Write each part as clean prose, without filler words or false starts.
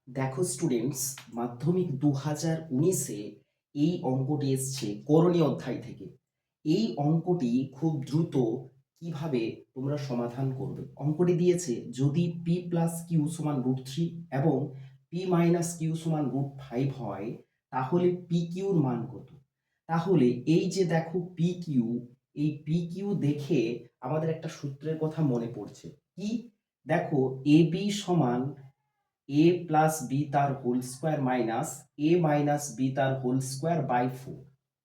দেখো স্টুডেন্টস, মাধ্যমিক 2019-এ এই অঙ্কটি এসছে করণীয় অধ্যায় থেকে। এই অঙ্কটি খুব দ্রুত কিভাবে তোমরা সমাধান করবে। অঙ্কটি দিয়েছে যদি পি প্লাস কিউ সমান √3 এবং পি মাইনাস কিউ সমান √5 হয়, তাহলে পি কিউর মান কত। তাহলে এই যে দেখো পি কিউ, এই পি কিউ দেখে আমাদের একটা সূত্রের কথা মনে পড়ছে। কি দেখো, এ বি সমান এ প্লাস বি তার হোল স্কোয়ার মাইনাস এ মাইনাস বি তার হোল স্কোয়ার বাই 4।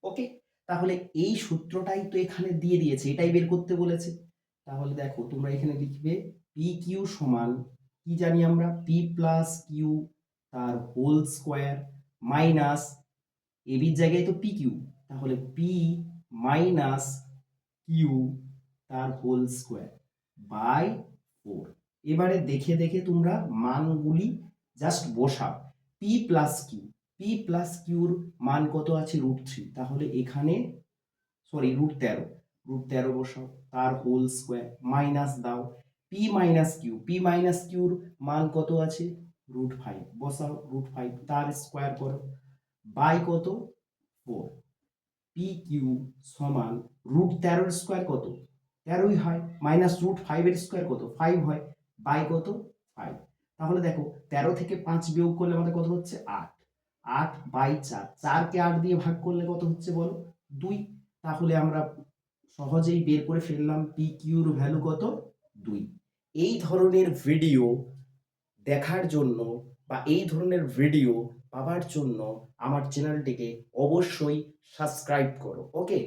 ওকে, তাহলে এই সূত্রটাই তো এখানে দিয়ে দিয়েছে, এটাই বের করতে বলেছে। তাহলে দেখো তোমরা এখানে লিখবে পি কিউ সমান, কি জানি আমরা, পি প্লাস কিউ তার হোল স্কোয়ার মাইনাস এ বির জায়গায় তো পি কিউ, তাহলে পি মাইনাস কিউ তার হোল স্কোয়ার বাই 4। এবারে দেখে দেখে তোমরা মানগুলি জাস্ট বসাও। P plus Q, P plus কিউর মান কত আছে √3, তাহলে এখানে সরি √13, √13 বসাও, তার হোল স্কোয়ার মাইনাস দাও P minus Q, P minus কিউর মান কত আছে √5, বসাও √5 তার স্কোয়ার করো বাই কত 4। পি কিউ সমান √13 স্কোয়ার কত, 13ই হয়, মাইনাস √5 এর স্কোয়ার কত 5 হয়, বাই কত 5। তাহলে দেখো 13 থেকে 5 বিয়োগ করলে আমাদের কত হচ্ছে 8, 8 বাই 4, 4কে 8 দিয়ে ভাগ করলে কত হচ্ছে বলো 2। তাহলে আমরা সহজেই বের করে ফেললাম পি কিউর ভ্যালু কত 2। এই ধরনের ভিডিও দেখার জন্য বা এই ধরনের ভিডিও পাওয়ার জন্য আমার চ্যানেলটিকে অবশ্যই সাবস্ক্রাইব করো। ওকে।